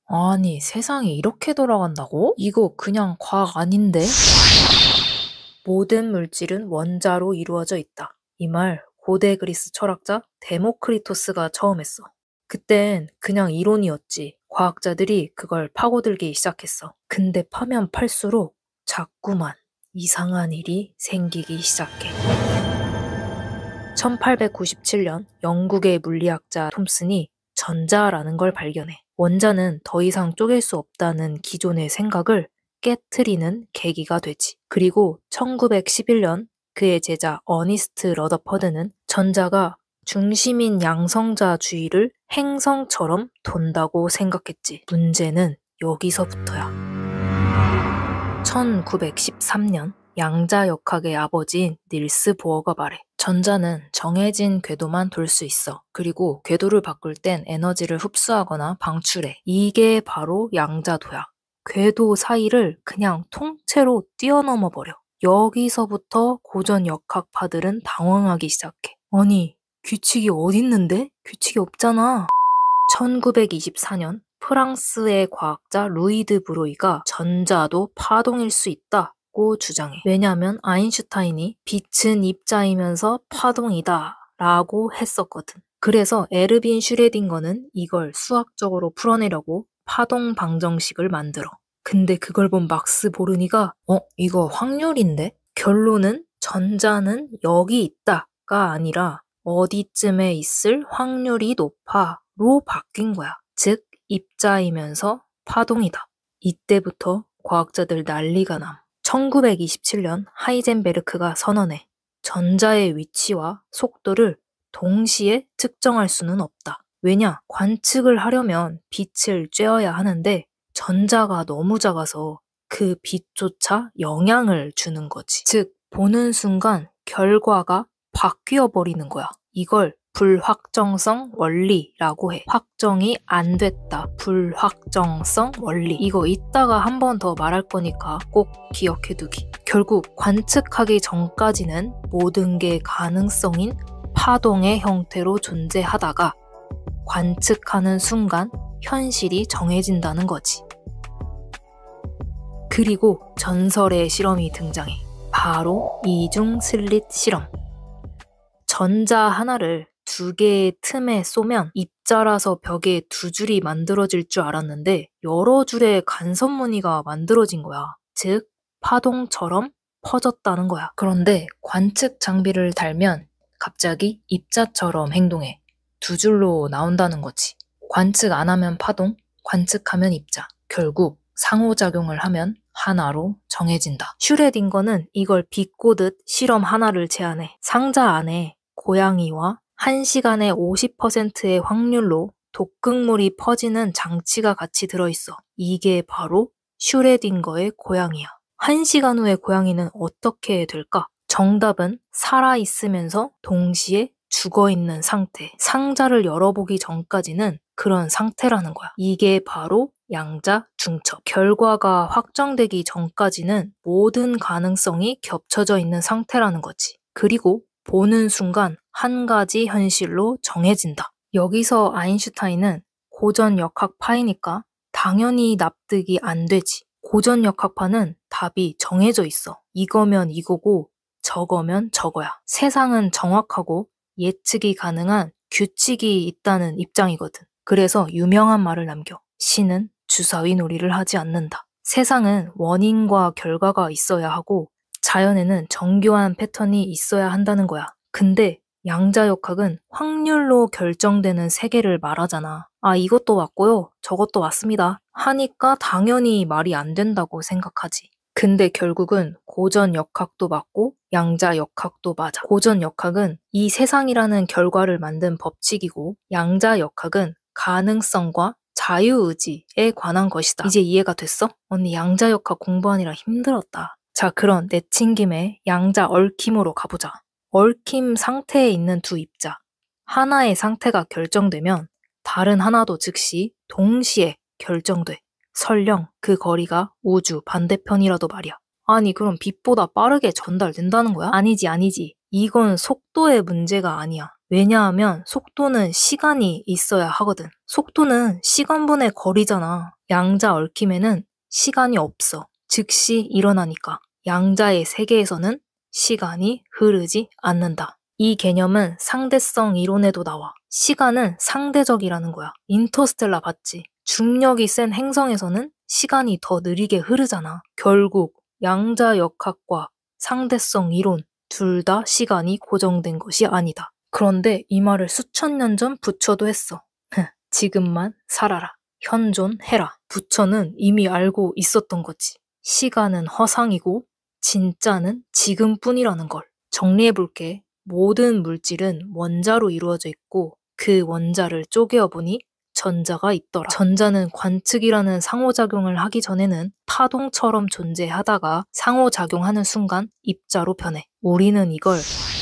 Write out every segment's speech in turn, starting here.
아니, 세상이 이렇게 돌아간다고? 이거 그냥 과학 아닌데? 모든 물질은 원자로 이루어져 있다. 이 말 고대 그리스 철학자 데모크리토스가 처음 했어. 그땐 그냥 이론이었지. 과학자들이 그걸 파고들기 시작했어. 근데 파면 팔수록 자꾸만 이상한 일이 생기기 시작해. 1897년 영국의 물리학자 톰슨이 전자라는 걸 발견해. 원자는 더 이상 쪼갤 수 없다는 기존의 생각을 깨트리는 계기가 되지. 그리고 1911년 그의 제자 어니스트 러더퍼드는 전자가 중심인 양성자 주위를 행성처럼 돈다고 생각했지. 문제는 여기서부터야. 1913년 양자역학의 아버지인 닐스 보어가 말해. 전자는 정해진 궤도만 돌 수 있어. 그리고 궤도를 바꿀 땐 에너지를 흡수하거나 방출해. 이게 바로 양자도야. 궤도 사이를 그냥 통째로 뛰어넘어 버려. 여기서부터 고전 역학파들은 당황하기 시작해. 아니, 규칙이 어딨는데? 규칙이 없잖아. 1924년 프랑스의 과학자 루이드 브로이가 전자도 파동일 수 있다고 주장해. 왜냐하면 아인슈타인이 빛은 입자이면서 파동이다 라고 했었거든. 그래서 에르빈 슈레딩거는 이걸 수학적으로 풀어내려고 파동 방정식을 만들어. 근데 그걸 본 막스 보르니가 이거 확률인데? 결론은 전자는 여기 있다가 아니라 어디쯤에 있을 확률이 높아 로 바뀐 거야. 즉, 입자이면서 파동이다. 이때부터 과학자들 난리가 남. 1927년 하이젠베르크가 선언해. 전자의 위치와 속도를 동시에 측정할 수는 없다. 왜냐? 관측을 하려면 빛을 쬐어야 하는데 전자가 너무 작아서 그 빛조차 영향을 주는 거지. 즉, 보는 순간 결과가 바뀌어 버리는 거야. 이걸 불확정성 원리라고 해. 확정이 안 됐다. 불확정성 원리. 이거 이따가 한 번 더 말할 거니까 꼭 기억해 두기. 결국 관측하기 전까지는 모든 게 가능성인 파동의 형태로 존재하다가 관측하는 순간 현실이 정해진다는 거지. 그리고 전설의 실험이 등장해. 바로 이중 슬릿 실험. 전자 하나를 두 개의 틈에 쏘면 입자라서 벽에 두 줄이 만들어질 줄 알았는데 여러 줄의 간섭 무늬가 만들어진 거야. 즉, 파동처럼 퍼졌다는 거야. 그런데 관측 장비를 달면 갑자기 입자처럼 행동해. 두 줄로 나온다는 거지. 관측 안 하면 파동, 관측하면 입자. 결국 상호작용을 하면 하나로 정해진다. 슈레딩거는 이걸 비꼬듯 실험 하나를 제안해. 상자 안에 고양이와 1시간에 50%의 확률로 독극물이 퍼지는 장치가 같이 들어있어. 이게 바로 슈레딩거의 고양이야. 1시간 후에 고양이는 어떻게 될까? 정답은 살아있으면서 동시에 죽어있는 상태. 상자를 열어보기 전까지는 그런 상태라는 거야. 이게 바로 양자 중첩. 결과가 확정되기 전까지는 모든 가능성이 겹쳐져 있는 상태라는 거지. 그리고 보는 순간 한 가지 현실로 정해진다. 여기서 아인슈타인은 고전 역학파이니까 당연히 납득이 안 되지. 고전 역학파는 답이 정해져 있어. 이거면 이거고 저거면 저거야. 세상은 정확하고 예측이 가능한 규칙이 있다는 입장이거든. 그래서 유명한 말을 남겨. 신은 주사위 놀이를 하지 않는다. 세상은 원인과 결과가 있어야 하고 자연에는 정교한 패턴이 있어야 한다는 거야. 근데 양자역학은 확률로 결정되는 세계를 말하잖아. 아, 이것도 맞고요. 저것도 맞습니다. 하니까 당연히 말이 안 된다고 생각하지. 근데 결국은 고전 역학도 맞고 양자 역학도 맞아. 고전 역학은 이 세상이라는 결과를 만든 법칙이고 양자 역학은 가능성과 자유의지에 관한 것이다. 이제 이해가 됐어? 언니 양자 역학 공부하느라 힘들었다. 자, 그럼 내친 김에 양자 얽힘으로 가보자. 얽힘 상태에 있는 두 입자. 하나의 상태가 결정되면 다른 하나도 즉시 동시에 결정돼. 설령 그 거리가 우주 반대편이라도 말이야. 아니, 그럼 빛보다 빠르게 전달된다는 거야? 아니지. 이건 속도의 문제가 아니야. 왜냐하면 속도는 시간이 있어야 하거든. 속도는 시간분의 거리잖아. 양자 얽힘에는 시간이 없어. 즉시 일어나니까. 양자의 세계에서는 시간이 흐르지 않는다. 이 개념은 상대성 이론에도 나와. 시간은 상대적이라는 거야. 인터스텔라 봤지? 중력이 센 행성에서는 시간이 더 느리게 흐르잖아. 결국 양자역학과 상대성 이론 둘 다 시간이 고정된 것이 아니다. 그런데 이 말을 수천 년 전 부처도 했어. 지금만 살아라. 현존해라. 부처는 이미 알고 있었던 거지. 시간은 허상이고 진짜는 지금뿐이라는 걸. 정리해볼게. 모든 물질은 원자로 이루어져 있고 그 원자를 쪼개어보니 전자가 있더라. 전자는 관측이라는 상호작용을 하기 전에는 파동처럼 존재하다가 상호작용하는 순간 입자로 변해. 우리는 이걸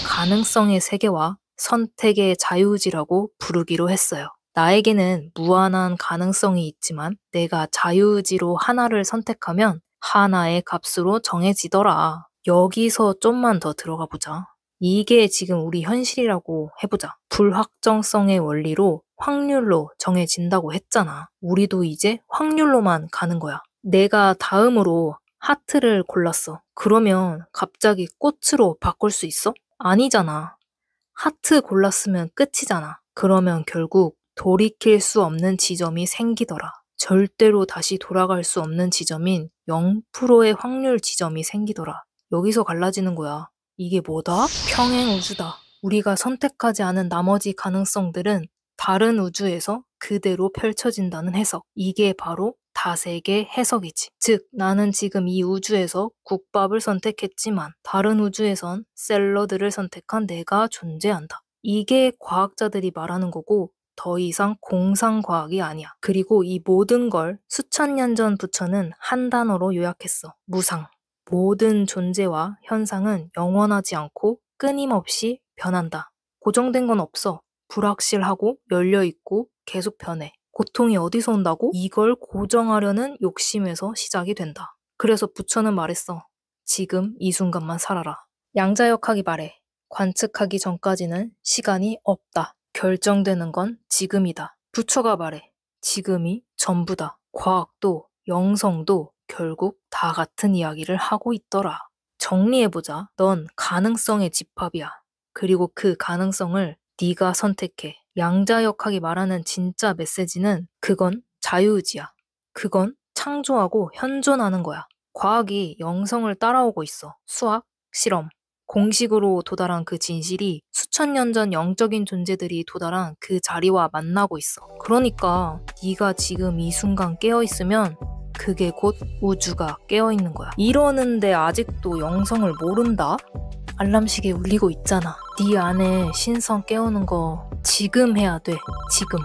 가능성의 세계와 선택의 자유의지라고 부르기로 했어요. 나에게는 무한한 가능성이 있지만 내가 자유의지로 하나를 선택하면 하나의 값으로 정해지더라. 여기서 좀만 더 들어가 보자. 이게 지금 우리 현실이라고 해보자. 불확정성의 원리로 확률로 정해진다고 했잖아. 우리도 이제 확률로만 가는 거야. 내가 다음으로 하트를 골랐어. 그러면 갑자기 꽃으로 바꿀 수 있어? 아니잖아. 하트 골랐으면 끝이잖아. 그러면 결국 돌이킬 수 없는 지점이 생기더라. 절대로 다시 돌아갈 수 없는 지점인 0%의 확률 지점이 생기더라. 여기서 갈라지는 거야. 이게 뭐다? 평행우주다. 우리가 선택하지 않은 나머지 가능성들은 다른 우주에서 그대로 펼쳐진다는 해석. 이게 바로 다색의 해석이지. 즉, 나는 지금 이 우주에서 국밥을 선택했지만 다른 우주에선 샐러드를 선택한 내가 존재한다. 이게 과학자들이 말하는 거고 더 이상 공상과학이 아니야. 그리고 이 모든 걸 수천 년 전 부처는 한 단어로 요약했어. 무상. 모든 존재와 현상은 영원하지 않고 끊임없이 변한다. 고정된 건 없어. 불확실하고 열려있고 계속 변해. 고통이 어디서 온다고? 이걸 고정하려는 욕심에서 시작이 된다. 그래서 부처는 말했어. 지금 이 순간만 살아라. 양자역학이 말해. 관측하기 전까지는 시간이 없다. 결정되는 건 지금이다. 부처가 말해. 지금이 전부다. 과학도 영성도 결국 다 같은 이야기를 하고 있더라. 정리해보자. 넌 가능성의 집합이야. 그리고 그 가능성을 네가 선택해. 양자역학이 말하는 진짜 메시지는 그건 자유의지야. 그건 창조하고 현존하는 거야. 과학이 영성을 따라오고 있어. 수학, 실험, 공식으로 도달한 그 진실이 수천 년 전 영적인 존재들이 도달한 그 자리와 만나고 있어. 그러니까 네가 지금 이 순간 깨어있으면 그게 곧 우주가 깨어있는 거야. 이러는데 아직도 영성을 모른다? 알람시계 울리고 있잖아. 네 안에 신성 깨우는 거 지금 해야 돼. 지금.